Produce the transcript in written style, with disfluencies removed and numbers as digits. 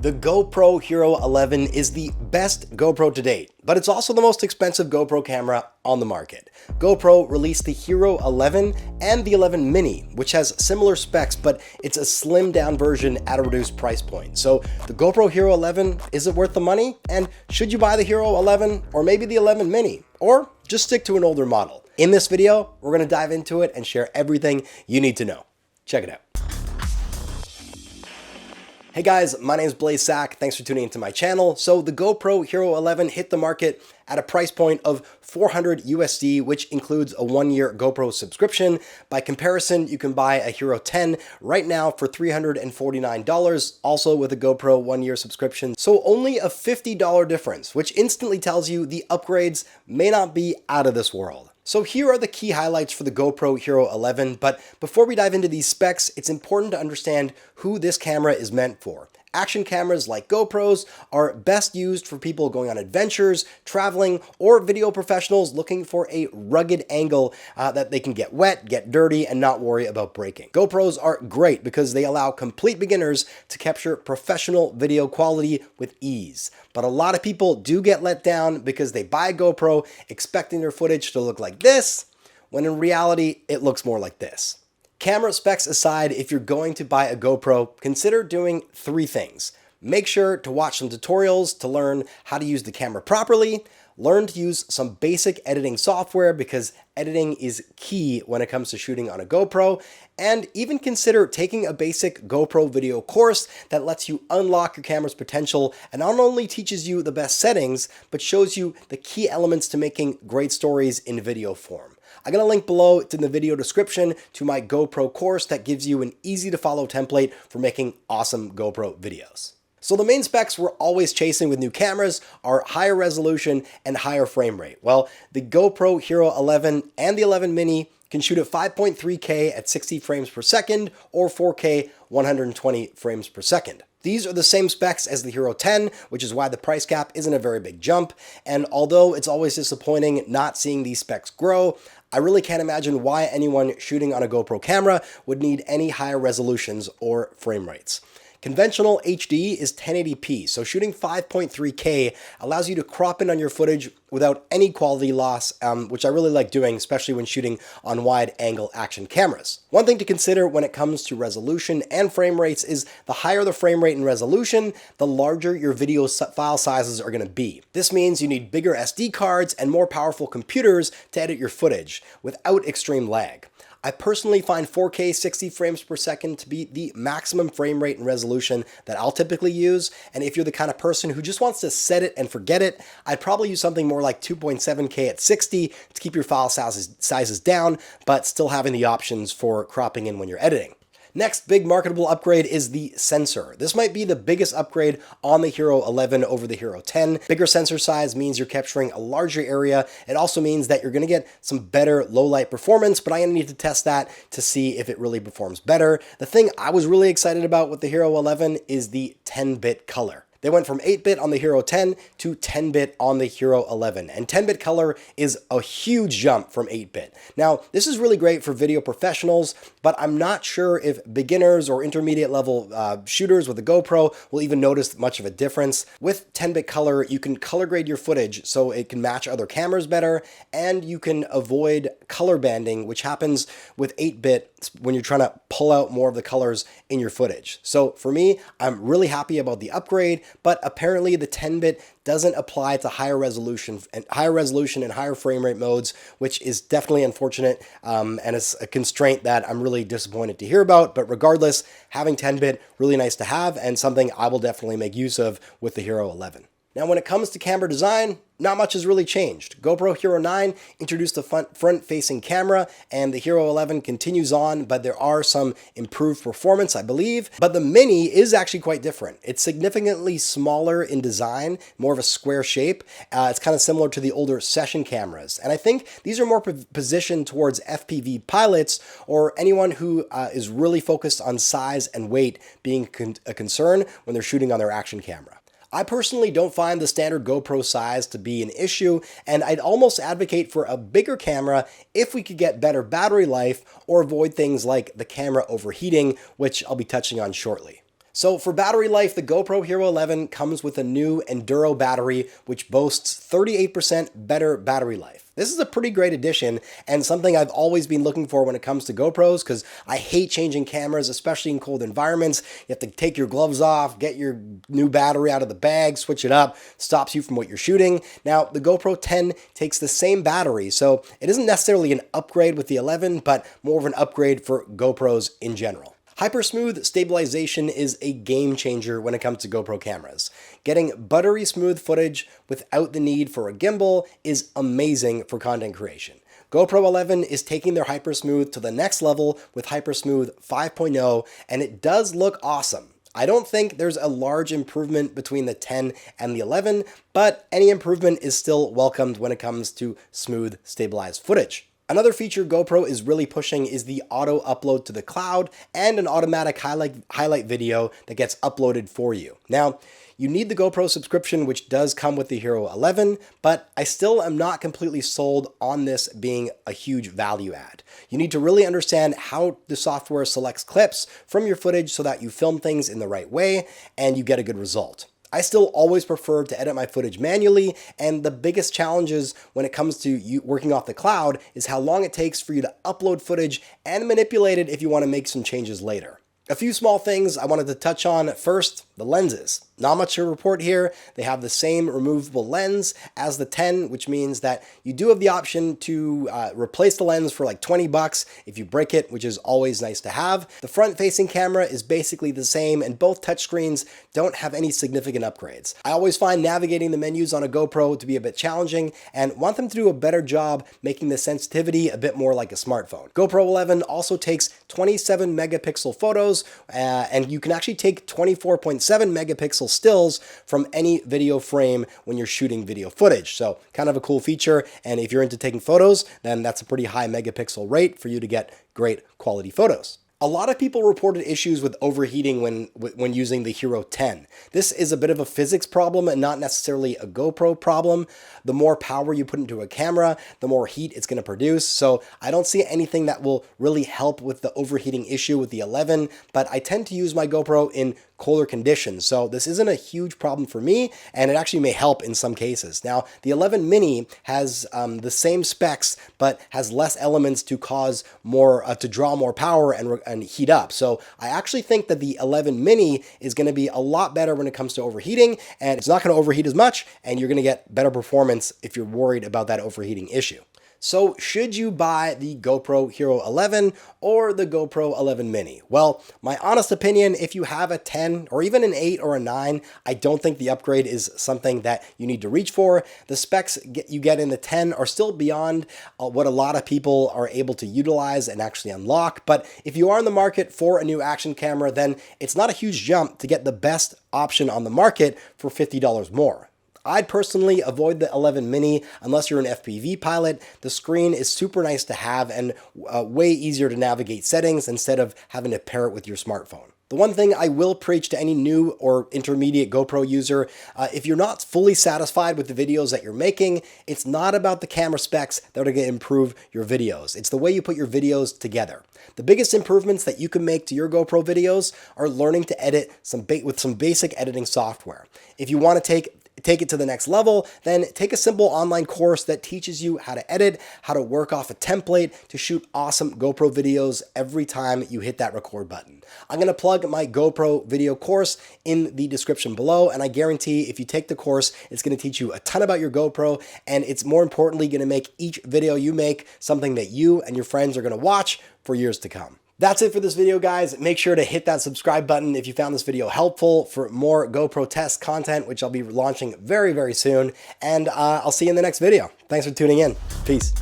The GoPro Hero 11 is the best GoPro to date, but it's also the most expensive GoPro camera on the market. GoPro released the Hero 11 and the 11 Mini, which has similar specs, but it's a slimmed down version at a reduced price point. So the GoPro Hero 11, is it worth the money? And should you buy the Hero 11 or maybe the 11 Mini? Or just stick to an older model? In this video, we're going to dive into it and share everything you need to know. Check it out. Hey guys, my name is Blaze Sack. Thanks for tuning into my channel. So the GoPro Hero 11 hit the market at a price point of 400 USD, which includes a 1-year GoPro subscription. By comparison, you can buy a Hero 10 right now for $349, also with a GoPro 1-year subscription. So only a $50 difference, which instantly tells you the upgrades may not be out of this world. So here are the key highlights for the GoPro Hero 11, but before we dive into these specs, it's important to understand who this camera is meant for. Action cameras like GoPros are best used for people going on adventures, traveling, or video professionals looking for a rugged angle that they can get wet, get dirty, and not worry about breaking. GoPros are great because they allow complete beginners to capture professional video quality with ease. But a lot of people do get let down because they buy a GoPro expecting their footage to look like this, when in reality, it looks more like this. Camera specs aside, if you're going to buy a GoPro, consider doing 3 things. Make sure to watch some tutorials to learn how to use the camera properly, learn to use some basic editing software because editing is key when it comes to shooting on a GoPro, and even consider taking a basic GoPro video course that lets you unlock your camera's potential and not only teaches you the best settings, but shows you the key elements to making great stories in video form. I'm going to link below, it's in the video description, to my GoPro course that gives you an easy to follow template for making awesome GoPro videos. So the main specs we're always chasing with new cameras are higher resolution and higher frame rate. Well, the GoPro Hero 11 and the 11 Mini can shoot at 5.3K at 60 frames per second or 4K 120 frames per second. These are the same specs as the Hero 10, which is why the price cap isn't a very big jump. And although it's always disappointing not seeing these specs grow, I really can't imagine why anyone shooting on a GoPro camera would need any higher resolutions or frame rates. Conventional HD is 1080p, so shooting 5.3K allows you to crop in on your footage without any quality loss, which I really like doing, especially when shooting on wide-angle action cameras. One thing to consider when it comes to resolution and frame rates is the higher the frame rate and resolution, the larger your video file sizes are going to be. This means you need bigger SD cards and more powerful computers to edit your footage without extreme lag. I personally find 4K 60 frames per second to be the maximum frame rate and resolution that I'll typically use, and if you're the kind of person who just wants to set it and forget it, I'd probably use something more like 2.7K at 60 to keep your file sizes down, but still having the options for cropping in when you're editing. Next big marketable upgrade is the sensor. This might be the biggest upgrade on the Hero 11 over the Hero 10. Bigger sensor size means you're capturing a larger area. It also means that you're going to get some better low light performance, but I'm going to need to test that to see if it really performs better. The thing I was really excited about with the Hero 11 is the 10-bit color. They went from 8-bit on the Hero 10 to 10-bit on the Hero 11, and 10-bit color is a huge jump from 8-bit. Now, this is really great for video professionals, but I'm not sure if beginners or intermediate level shooters with a GoPro will even notice much of a difference. With 10-bit color, you can color grade your footage so it can match other cameras better, and you can avoid color banding, which happens with 8-bit when you're trying to pull out more of the colors in your footage. So for me, I'm really happy about the upgrade, but apparently the 10-bit doesn't apply to higher resolution and higher frame rate modes, which is definitely unfortunate, and it's a constraint that I'm really disappointed to hear about. But regardless, having 10-bit, really nice to have, and something I will definitely make use of with the Hero 11. Now, when it comes to camera design, not much has really changed. GoPro Hero 9 introduced the front-facing camera, and the Hero 11 continues on, but there are some improved performance, I believe. But the Mini is actually quite different. It's significantly smaller in design, more of a square shape. It's kind of similar to the older session cameras. And I think these are more positioned towards FPV pilots or anyone who is really focused on size and weight being a concern when they're shooting on their action camera. I personally don't find the standard GoPro size to be an issue, and I'd almost advocate for a bigger camera if we could get better battery life or avoid things like the camera overheating, which I'll be touching on shortly. So for battery life, the GoPro Hero 11 comes with a new Enduro battery, which boasts 38% better battery life. This is a pretty great addition and something I've always been looking for when it comes to GoPros, because I hate changing cameras, especially in cold environments. You have to take your gloves off, get your new battery out of the bag, switch it up, stops you from what you're shooting. Now, the GoPro 10 takes the same battery, so it isn't necessarily an upgrade with the 11, but more of an upgrade for GoPros in general. Hypersmooth stabilization is a game changer when it comes to GoPro cameras. Getting buttery smooth footage without the need for a gimbal is amazing for content creation. GoPro 11 is taking their Hypersmooth to the next level with Hypersmooth 5.0, and it does look awesome. I don't think there's a large improvement between the 10 and the 11, but any improvement is still welcomed when it comes to smooth, stabilized footage. Another feature GoPro is really pushing is the auto upload to the cloud and an automatic highlight video that gets uploaded for you. Now, you need the GoPro subscription, which does come with the Hero 11, but I still am not completely sold on this being a huge value add. You need to really understand how the software selects clips from your footage so that you film things in the right way and you get a good result. I still always prefer to edit my footage manually, and the biggest challenges when it comes to you working off the cloud is how long it takes for you to upload footage and manipulate it if you want to make some changes later. A few small things I wanted to touch on. First, the lenses. Not much to report here. They have the same removable lens as the 10, which means that you do have the option to replace the lens for like 20 bucks if you break it, which is always nice to have. The front-facing camera is basically the same, and both touchscreens don't have any significant upgrades. I always find navigating the menus on a GoPro to be a bit challenging and want them to do a better job making the sensitivity a bit more like a smartphone. GoPro 11 also takes 27 megapixel photos, and you can actually take 24.7 megapixel stills from any video frame when you're shooting video footage. So kind of a cool feature, and if you're into taking photos, then that's a pretty high megapixel rate for you to get great quality photos. A lot of people reported issues with overheating when using the Hero 10. This is a bit of a physics problem and not necessarily a GoPro problem. The more power you put into a camera, the more heat it's going to produce. So I don't see anything that will really help with the overheating issue with the 11, but I tend to use my GoPro in colder conditions. So this isn't a huge problem for me, and it actually may help in some cases. Now, the 11 mini has the same specs, but has less elements to cause more, to draw more power and heat up. So I actually think that the 11 mini is going to be a lot better when it comes to overheating, and it's not going to overheat as much, and you're going to get better performance if you're worried about that overheating issue. So should you buy the GoPro Hero 11 or the GoPro 11 mini? Well, my honest opinion, if you have a 10 or even an 8 or a 9, I don't think the upgrade is something that you need to reach for. The specs you get in the 10 are still beyond what a lot of people are able to utilize and actually unlock. But if you are in the market for a new action camera, then it's not a huge jump to get the best option on the market for $50 more. I'd personally avoid the 11 mini unless you're an FPV pilot. The screen is super nice to have and way easier to navigate settings instead of having to pair it with your smartphone. The one thing I will preach to any new or intermediate GoPro user, if you're not fully satisfied with the videos that you're making, it's not about the camera specs that are going to improve your videos. It's the way you put your videos together. The biggest improvements that you can make to your GoPro videos are learning to edit with some basic editing software. If you want to take it to the next level, then take a simple online course that teaches you how to edit, how to work off a template to shoot awesome GoPro videos every time you hit that record button. I'm going to plug my GoPro video course in the description below, and I guarantee if you take the course, it's going to teach you a ton about your GoPro, and it's more importantly going to make each video you make something that you and your friends are going to watch for years to come. That's it for this video, guys. Make sure to hit that subscribe button if you found this video helpful for more GoPro test content, which I'll be launching very, very soon. And I'll see you in the next video. Thanks for tuning in. Peace.